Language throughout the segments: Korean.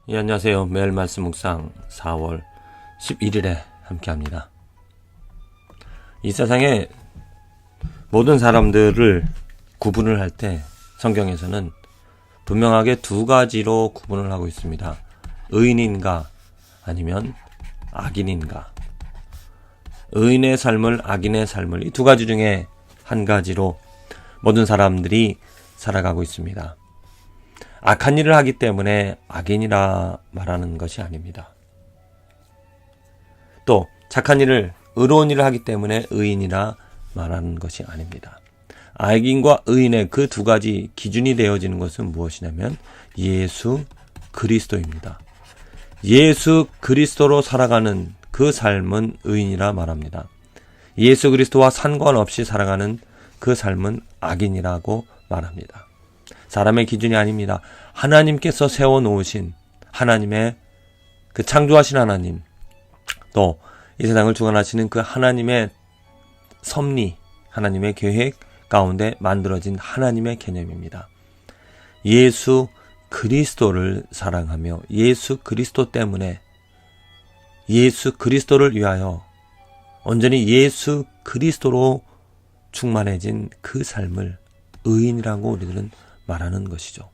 예, 안녕하세요. 매일 말씀 묵상 4월 11일에 함께합니다. 이 세상에 모든 사람들을 구분을 할 때 성경에서는 분명하게 두 가지로 구분을 하고 있습니다. 의인인가 아니면 악인인가. 의인의 삶을 악인의 삶을 이 두 가지 중에 한 가지로 모든 사람들이 살아가고 있습니다. 악한 일을 하기 때문에 악인이라 말하는 것이 아닙니다. 또 착한 일을, 의로운 일을 하기 때문에 의인이라 말하는 것이 아닙니다. 악인과 의인의 그 두 가지 기준이 되어지는 것은 무엇이냐면 예수 그리스도입니다. 예수 그리스도로 살아가는 그 삶은 의인이라 말합니다. 예수 그리스도와 상관없이 살아가는 그 삶은 악인이라고 말합니다. 사람의 기준이 아닙니다. 하나님께서 세워놓으신 하나님의 그 창조하신 하나님, 또 이 세상을 주관하시는 그 하나님의 섭리, 하나님의 계획 가운데 만들어진 하나님의 개념입니다. 예수 그리스도를 사랑하며 예수 그리스도 때문에 예수 그리스도를 위하여 온전히 예수 그리스도로 충만해진 그 삶을 의인이라고 우리들은 말하는 것이죠.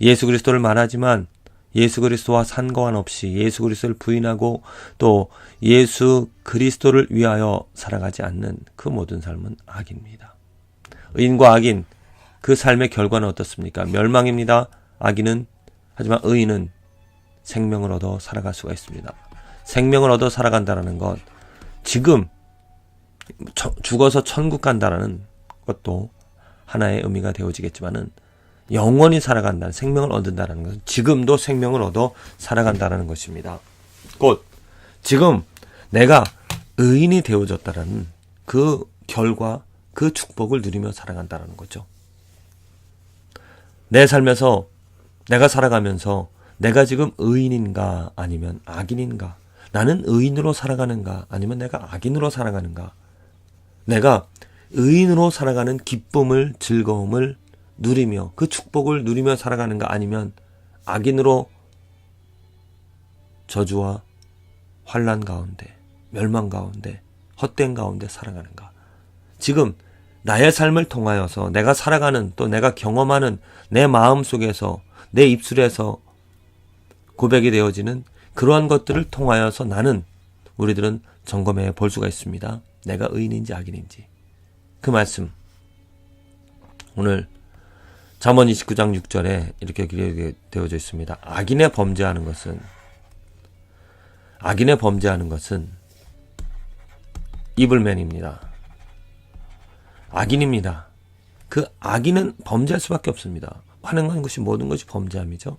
예수 그리스도를 말하지만 예수 그리스도와 상관없이 예수 그리스도를 부인하고 또 예수 그리스도를 위하여 살아가지 않는 그 모든 삶은 악입니다. 의인과 악인, 그 삶의 결과는 어떻습니까? 멸망입니다. 악인은, 하지만 의인은 생명을 얻어 살아갈 수가 있습니다. 생명을 얻어 살아간다는 것, 지금 죽어서 천국 간다는 것도 하나의 의미가 되어지겠지만은 영원히 살아간다는, 생명을 얻는다는 것은 지금도 생명을 얻어 살아간다는 것입니다. 곧 지금 내가 의인이 되어졌다는 그 결과, 그 축복을 누리며 살아간다는 거죠. 내 삶에서 내가 살아가면서 내가 지금 의인인가 아니면 악인인가, 나는 의인으로 살아가는가 아니면 내가 악인으로 살아가는가, 내가 의인으로 살아가는 기쁨을, 즐거움을 누리며 그 축복을 누리며 살아가는가 아니면 악인으로 저주와 환난 가운데, 멸망 가운데, 헛된 가운데 살아가는가. 지금 나의 삶을 통하여서 내가 살아가는, 또 내가 경험하는 내 마음 속에서, 내 입술에서 고백이 되어지는 그러한 것들을 통하여서 우리들은 점검해 볼 수가 있습니다. 내가 의인인지 악인인지. 그 말씀, 오늘 잠언 29장 6절에 이렇게 기록되어져 있습니다. 악인의 범죄하는 것은 이블맨입니다. 악인입니다. 그 악인은 범죄할 수밖에 없습니다. 환영하는 것이 모든 것이 범죄함이죠.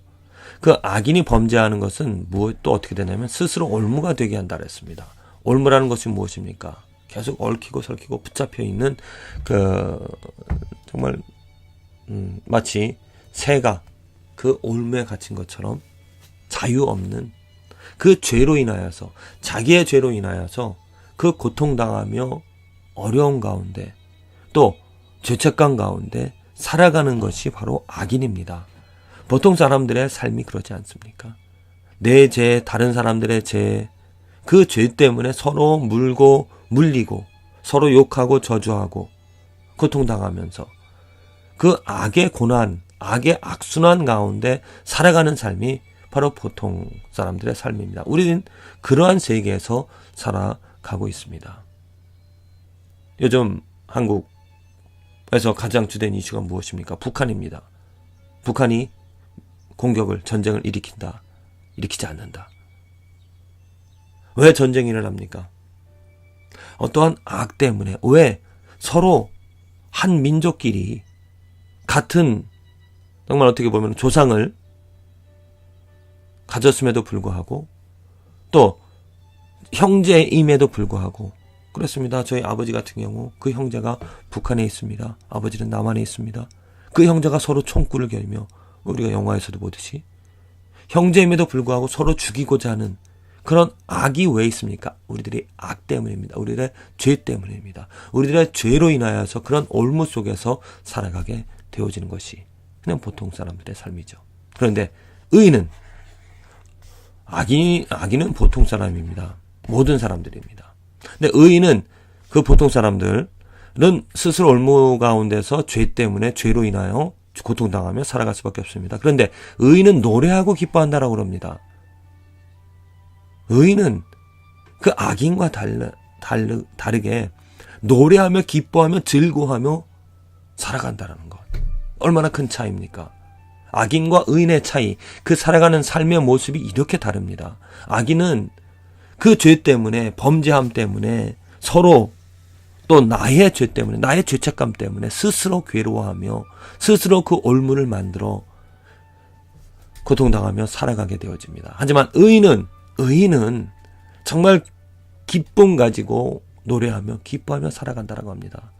그 악인이 범죄하는 것은 또 어떻게 되냐면 스스로 올무가 되게 한다 그랬습니다. 올무라는 것이 무엇입니까? 계속 얽히고 설키고 붙잡혀 있는 정말 마치 새가 그 올무에 갇힌 것처럼 자유 없는 그 죄로 인하여서, 자기의 죄로 인하여서 그 고통당하며 어려움 가운데 또 죄책감 가운데 살아가는 것이 바로 악인입니다. 보통 사람들의 삶이 그러지 않습니까? 내 죄, 다른 사람들의 죄, 그 죄 때문에 서로 물고 물리고 서로 욕하고 저주하고 고통당하면서 그 악의 고난, 악의 악순환 가운데 살아가는 삶이 바로 보통 사람들의 삶입니다. 우리는 그러한 세계에서 살아가고 있습니다. 요즘 한국에서 가장 주된 이슈가 무엇입니까? 북한입니다. 북한이 전쟁을 일으키지 않는다. 왜 전쟁이 일어납니까? 어떠한 악 때문에. 왜? 서로 한 민족끼리 같은, 정말 어떻게 보면 조상을 가졌음에도 불구하고 또 형제임에도 불구하고, 그렇습니다. 저희 아버지 같은 경우 그 형제가 북한에 있습니다. 아버지는 남한에 있습니다. 그 형제가 서로 총구를 겨누며, 우리가 영화에서도 보듯이 형제임에도 불구하고 서로 죽이고자 하는 그런 악이 왜 있습니까? 우리들의 악 때문입니다. 우리들의 죄 때문입니다. 우리들의 죄로 인하여서 그런 올무 속에서 살아가게 되어지는 것이 그냥 보통 사람들의 삶이죠. 그런데 의인은 악인은 보통 사람입니다. 모든 사람들입니다. 근데 의인은 그 보통 사람들은 스스로 올무 가운데서 죄 때문에 죄로 인하여 고통당하며 살아갈 수밖에 없습니다. 그런데 의인은 노래하고 기뻐한다라고 그럽니다. 의인은 그 악인과 다르게 노래하며 기뻐하며 즐거워하며 살아간다는 것. 얼마나 큰 차이입니까? 악인과 의인의 차이, 그 살아가는 삶의 모습이 이렇게 다릅니다. 악인은 그 죄 때문에, 범죄함 때문에 서로 또 나의 죄 때문에, 나의 죄책감 때문에 스스로 괴로워하며 스스로 그 올무를 만들어 고통당하며 살아가게 되어집니다. 하지만 의인은 정말 기쁨 가지고 노래하며 기뻐하며 살아간다라고 합니다.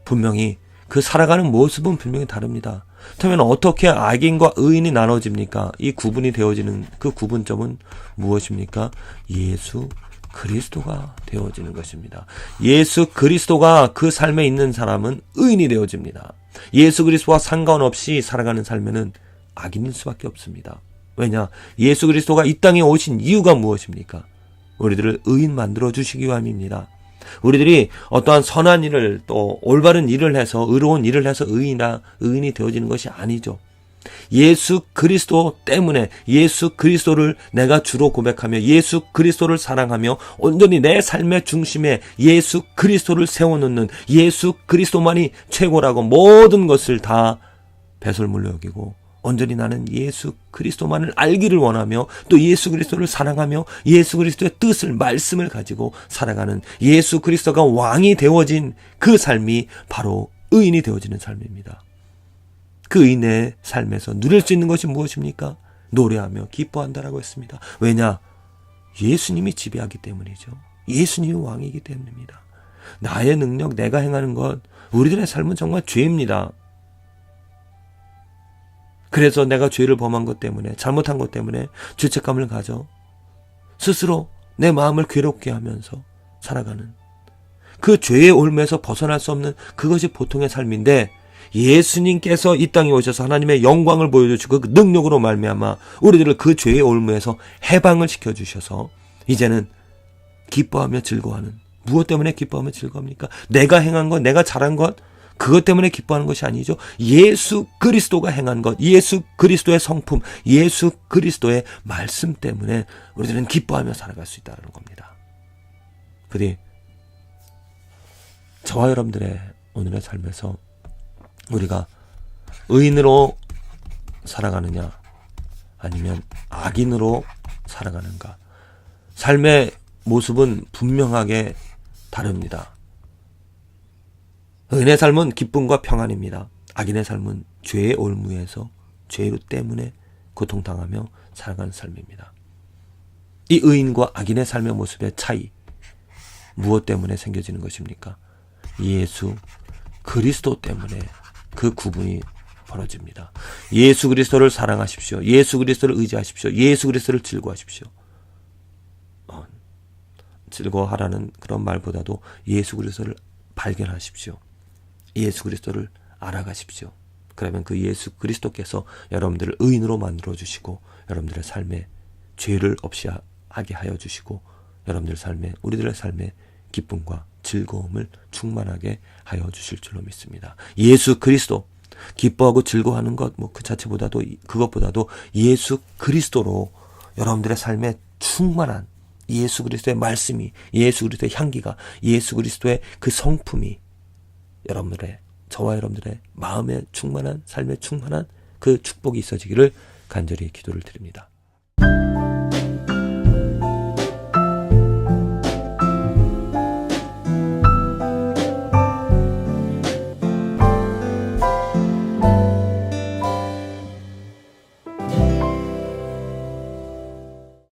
분명히 그 살아가는 모습은 분명히 다릅니다. 그렇다면 어떻게 악인과 의인이 나눠집니까? 이 구분이 되어지는 그 구분점은 무엇입니까? 예수 그리스도가 되어지는 것입니다. 예수 그리스도가 그 삶에 있는 사람은 의인이 되어집니다. 예수 그리스도와 상관없이 살아가는 삶에는 악인일 수밖에 없습니다. 왜냐? 예수 그리스도가 이 땅에 오신 이유가 무엇입니까? 우리들을 의인 만들어 주시기 위함입니다. 우리들이 어떠한 선한 일을 또 올바른 일을 해서 의로운 일을 해서 의인이 되어지는 것이 아니죠. 예수 그리스도 때문에 예수 그리스도를 내가 주로 고백하며 예수 그리스도를 사랑하며 온전히 내 삶의 중심에 예수 그리스도를 세워놓는 예수 그리스도만이 최고라고 모든 것을 다 배설물로 여기고 온전히 나는 예수 그리스도만을 알기를 원하며 또 예수 그리스도를 사랑하며 예수 그리스도의 뜻을 말씀을 가지고 살아가는 예수 그리스도가 왕이 되어진 그 삶이 바로 의인이 되어지는 삶입니다. 그 의인의 삶에서 누릴 수 있는 것이 무엇입니까? 노래하며 기뻐한다라고 했습니다. 왜냐? 예수님이 지배하기 때문이죠. 예수님이 왕이기 때문입니다. 나의 능력, 내가 행하는 것, 우리들의 삶은 정말 죄입니다. 그래서 내가 죄를 범한 것 때문에, 잘못한 것 때문에 죄책감을 가져 스스로 내 마음을 괴롭게 하면서 살아가는 그 죄의 올무에서 벗어날 수 없는 그것이 보통의 삶인데, 예수님께서 이 땅에 오셔서 하나님의 영광을 보여주시고 그 능력으로 말미암아 우리들을 그 죄의 올무에서 해방을 시켜주셔서 이제는 기뻐하며 즐거워하는, 무엇 때문에 기뻐하며 즐거워합니까? 내가 행한 것, 내가 잘한 것, 그것 때문에 기뻐하는 것이 아니죠. 예수 그리스도가 행한 것, 예수 그리스도의 성품, 예수 그리스도의 말씀 때문에 우리들은 기뻐하며 살아갈 수 있다는 겁니다. 부디 저와 여러분들의 오늘의 삶에서 우리가 의인으로 살아가느냐 아니면 악인으로 살아가는가, 삶의 모습은 분명하게 다릅니다. 의인의 삶은 기쁨과 평안입니다. 악인의 삶은 죄의 올무에서 죄 때문에 고통당하며 살아가는 삶입니다. 이 의인과 악인의 삶의 모습의 차이, 무엇 때문에 생겨지는 것입니까? 예수 그리스도 때문에 그 구분이 벌어집니다. 예수 그리스도를 사랑하십시오. 예수 그리스도를 의지하십시오. 예수 그리스도를 즐거워하십시오. 즐거워하라는 그런 말보다도 예수 그리스도를 발견하십시오. 예수 그리스도를 알아가십시오. 그러면 그 예수 그리스도께서 여러분들을 의인으로 만들어 주시고 여러분들의 삶에 죄를 없이 하게 하여 주시고 여러분들 삶에, 우리들의 삶에 기쁨과 즐거움을 충만하게 하여 주실 줄로 믿습니다. 예수 그리스도, 기뻐하고 즐거워하는 것, 그 자체보다도, 그것보다도 예수 그리스도로 여러분들의 삶에 충만한 예수 그리스도의 말씀이, 예수 그리스도의 향기가, 예수 그리스도의 그 성품이 여러분들의, 저와 여러분들의 마음에 충만한, 삶에 충만한 그 축복이 있어지기를 간절히 기도를 드립니다.